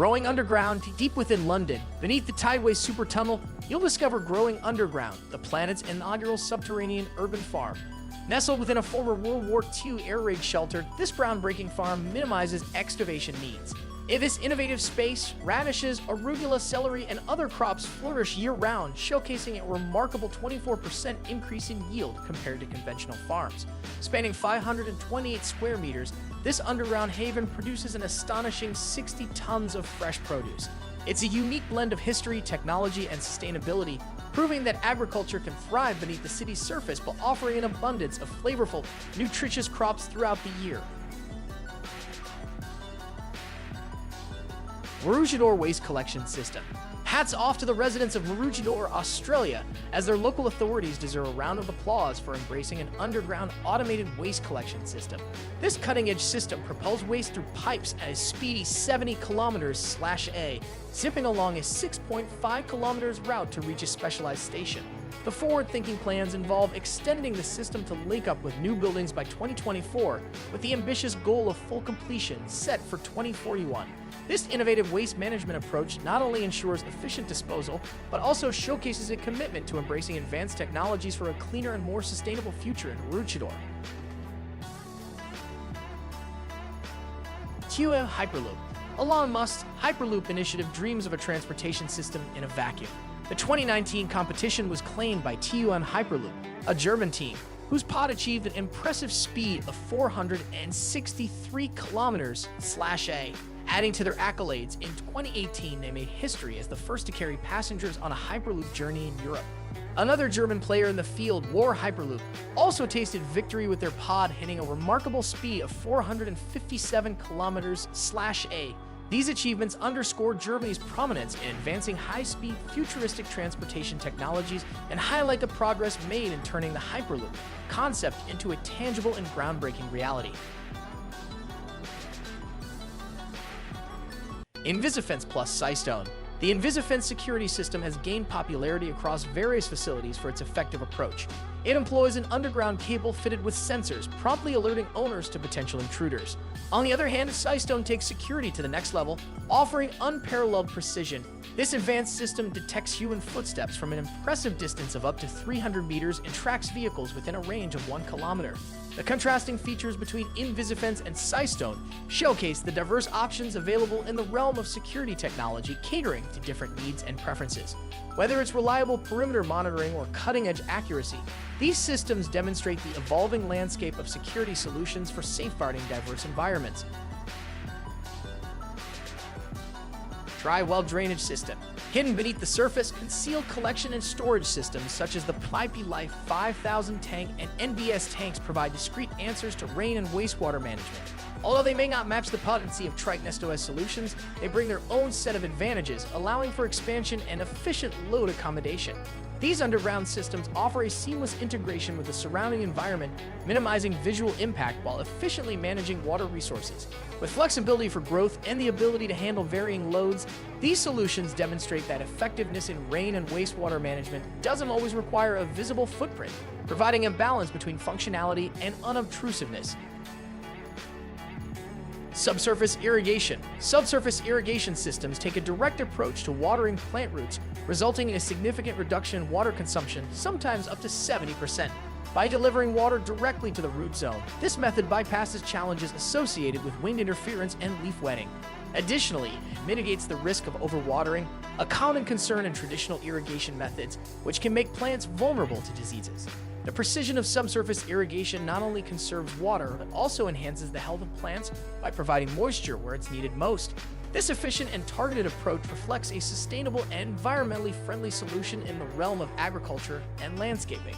Growing underground, deep within London, beneath the Tideway Super Tunnel, you'll discover Growing Underground, the planet's inaugural subterranean urban farm. Nestled within a former World War II air raid shelter, this groundbreaking farm minimizes excavation needs. In this innovative space, radishes, arugula, celery, and other crops flourish year-round, showcasing a remarkable 24% increase in yield compared to conventional farms. Spanning 528 square meters, this underground haven produces an astonishing 60 tons of fresh produce. It's a unique blend of history, technology, and sustainability, proving that agriculture can thrive beneath the city's surface while offering an abundance of flavorful, nutritious crops throughout the year. Maroochydore Waste Collection System. Hats off to the residents of Maroochydore, Australia, as their local authorities deserve a round of applause for embracing an underground automated waste collection system. This cutting-edge system propels waste through pipes at a speedy 70 km/a, zipping along a 6.5 kilometers route to reach a specialized station. The forward-thinking plans involve extending the system to link up with new buildings by 2024, with the ambitious goal of full completion set for 2041. This innovative waste management approach not only ensures efficient disposal, but also showcases a commitment to embracing advanced technologies for a cleaner and more sustainable future in Maroochydore. TUM Hyperloop. Elon Musk's Hyperloop initiative dreams of a transportation system in a vacuum. The 2019 competition was claimed by TUM Hyperloop, a German team, whose pod achieved an impressive speed of 463 km/a. Adding to their accolades, in 2018 they made history as the first to carry passengers on a Hyperloop journey in Europe. Another German player in the field, War Hyperloop, also tasted victory with their pod hitting a remarkable speed of 457 km/a. These achievements underscore Germany's prominence in advancing high-speed, futuristic transportation technologies and highlight the progress made in turning the Hyperloop concept into a tangible and groundbreaking reality. Invisifence plus Seatbelts. The Invisifence security system has gained popularity across various facilities for its effective approach. It employs an underground cable fitted with sensors, promptly alerting owners to potential intruders. On the other hand, Seatbelts takes security to the next level, offering unparalleled precision. This advanced system detects human footsteps from an impressive distance of up to 300 meters and tracks vehicles within a range of 1 kilometer. The contrasting features between Invisifence and Seatbelts showcase the diverse options available in the realm of security technology, catering to different needs and preferences. Whether it's reliable perimeter monitoring or cutting-edge accuracy, these systems demonstrate the evolving landscape of security solutions for safeguarding diverse environments. Dry well drainage system. Hidden beneath the surface, concealed collection and storage systems such as the IP Life 5000 tank and NBS tanks provide discrete answers to rain and wastewater management. Although they may not match the potency of Triton SOS solutions, they bring their own set of advantages, allowing for expansion and efficient load accommodation. These underground systems offer a seamless integration with the surrounding environment, minimizing visual impact while efficiently managing water resources. With flexibility for growth and the ability to handle varying loads, these solutions demonstrate that effectiveness in rain and wastewater management doesn't always require a visible footprint, providing a balance between functionality and unobtrusiveness. Subsurface irrigation. Subsurface irrigation systems take a direct approach to watering plant roots, resulting in a significant reduction in water consumption, sometimes up to 70%. By delivering water directly to the root zone, this method bypasses challenges associated with wind interference and leaf wetting. Additionally, it mitigates the risk of overwatering, a common concern in traditional irrigation methods, which can make plants vulnerable to diseases. The precision of subsurface irrigation not only conserves water, but also enhances the health of plants by providing moisture where it's needed most. This efficient and targeted approach reflects a sustainable and environmentally friendly solution in the realm of agriculture and landscaping.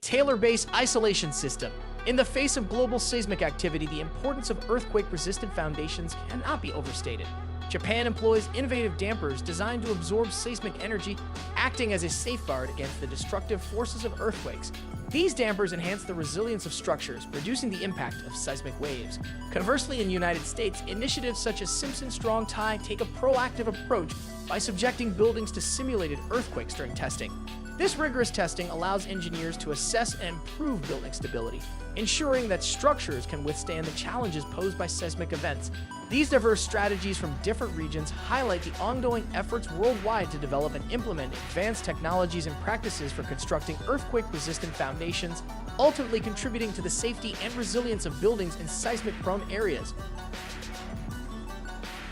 Tailor-based isolation system. In the face of global seismic activity, the importance of earthquake-resistant foundations cannot be overstated. Japan employs innovative dampers designed to absorb seismic energy, acting as a safeguard against the destructive forces of earthquakes. These dampers enhance the resilience of structures, reducing the impact of seismic waves. Conversely, in the United States, initiatives such as Simpson Strong Tie take a proactive approach by subjecting buildings to simulated earthquakes during testing. This rigorous testing allows engineers to assess and improve building stability, ensuring that structures can withstand the challenges posed by seismic events. These diverse strategies from different regions highlight the ongoing efforts worldwide to develop and implement advanced technologies and practices for constructing earthquake-resistant foundations, ultimately contributing to the safety and resilience of buildings in seismic-prone areas.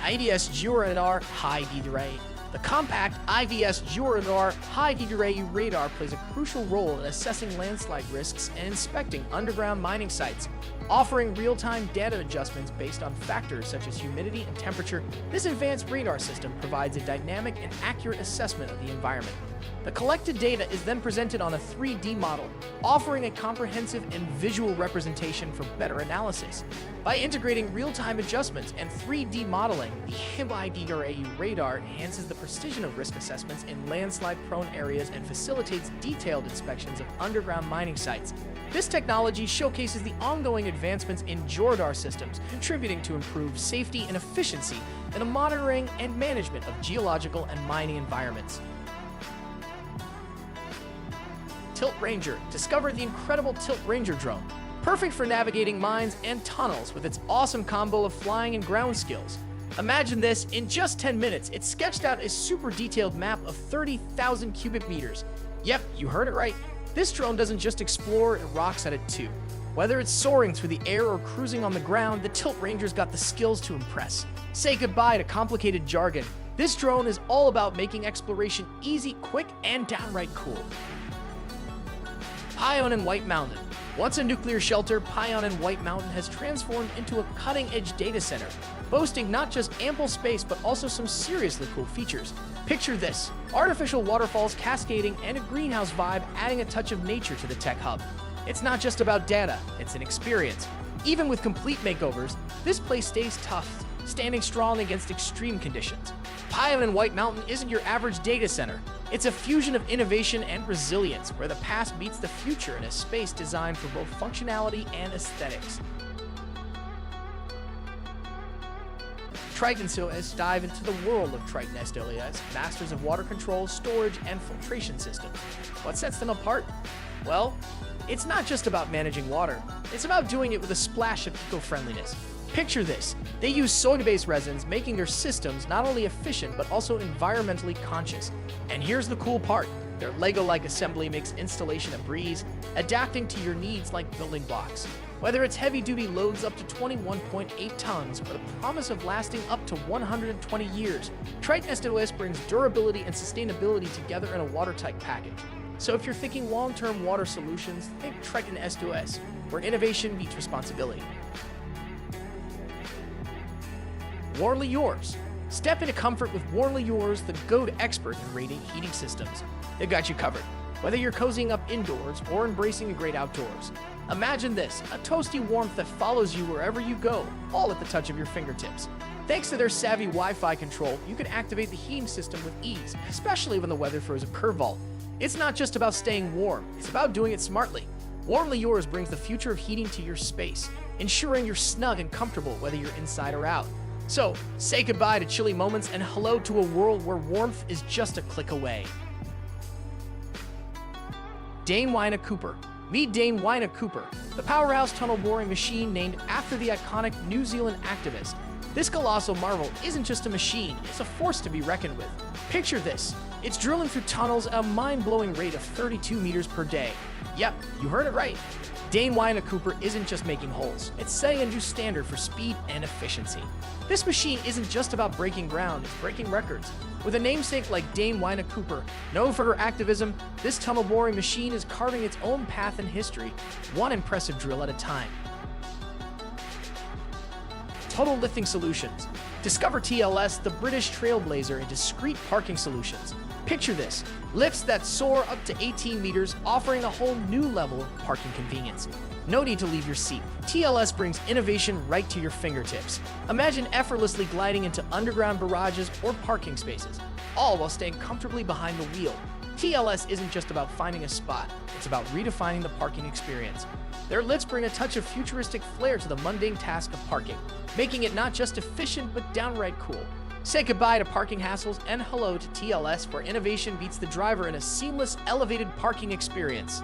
IVS Georadar High D-Ray. The compact IVS Georadar High D-Ray radar plays a crucial role in assessing landslide risks and inspecting underground mining sites. Offering real-time data adjustments based on factors such as humidity and temperature, this advanced radar system provides a dynamic and accurate assessment of the environment. The collected data is then presented on a 3D model, offering a comprehensive and visual representation for better analysis. By integrating real-time adjustments and 3D modeling, the HIB-IDRAU radar enhances the precision of risk assessments in landslide-prone areas and facilitates detailed inspections of underground mining sites. This technology showcases the ongoing advancements in Georadar systems, contributing to improved safety and efficiency in the monitoring and management of geological and mining environments. Tilt Ranger. Discover the incredible Tilt Ranger drone. Perfect for navigating mines and tunnels with its awesome combo of flying and ground skills. Imagine this, in just 10 minutes, it sketched out a super detailed map of 30,000 cubic meters. Yep, you heard it right. This drone doesn't just explore, it rocks at it too. Whether it's soaring through the air or cruising on the ground, the Tilt Ranger's got the skills to impress. Say goodbye to complicated jargon. This drone is all about making exploration easy, quick, and downright cool. Pion and White Mountain. Once a nuclear shelter, Pion and White Mountain has transformed into a cutting-edge data center, boasting not just ample space but also some seriously cool features. Picture this: artificial waterfalls cascading and a greenhouse vibe adding a touch of nature to the tech hub. It's not just about data, it's an experience. Even with complete makeovers, this place stays tough, standing strong against extreme conditions. Pion and White Mountain isn't your average data center. It's a fusion of innovation and resilience, where the past meets the future in a space designed for both functionality and aesthetics. Triton SOS dive into the world of Triton SOS, masters of water control, storage, and filtration systems. What sets them apart? Well, it's not just about managing water. It's about doing it with a splash of eco-friendliness. Picture this: they use soy-based resins, making their systems not only efficient but also environmentally conscious. And here's the cool part: their Lego-like assembly makes installation a breeze, adapting to your needs like building blocks. Whether it's heavy-duty loads up to 21.8 tons or the promise of lasting up to 120 years, Triton SOS brings durability and sustainability together in a watertight package. So if you're thinking long-term water solutions, think Triton SOS, where innovation meets responsibility. Warmly Yours. Step into comfort with Warmly Yours, the go-to expert in radiant heating systems. They've got you covered, whether you're cozying up indoors or embracing the great outdoors. Imagine this: a toasty warmth that follows you wherever you go, all at the touch of your fingertips. Thanks to their savvy Wi-Fi control, you can activate the heating system with ease, especially when the weather throws a curveball. It's not just about staying warm, it's about doing it smartly. Warmly Yours brings the future of heating to your space, ensuring you're snug and comfortable whether you're inside or out. So, say goodbye to chilly moments and hello to a world where warmth is just a click away. Dane Wyna Cooper. Meet Dane Wyna Cooper, the powerhouse tunnel boring machine named after the iconic New Zealand activist. This colossal marvel isn't just a machine, it's a force to be reckoned with. Picture this: it's drilling through tunnels at a mind-blowing rate of 32 meters per day. Yep, you heard it right. Dane Wyna Cooper isn't just making holes, it's setting a new standard for speed and efficiency. This machine isn't just about breaking ground, it's breaking records. With a namesake like Dane Wyna Cooper, known for her activism, this tunnel boring machine is carving its own path in history, one impressive drill at a time. Total Lifting Solutions. Discover TLS, the British trailblazer in discrete parking solutions. Picture this: lifts that soar up to 18 meters, offering a whole new level of parking convenience. No need to leave your seat. TLS brings innovation right to your fingertips. Imagine effortlessly gliding into underground barrages or parking spaces, all while staying comfortably behind the wheel. TLS isn't just about finding a spot, it's about redefining the parking experience. Their lifts bring a touch of futuristic flair to the mundane task of parking, making it not just efficient but downright cool. Say goodbye to parking hassles and hello to TLS, where innovation meets the driver in a seamless, elevated parking experience.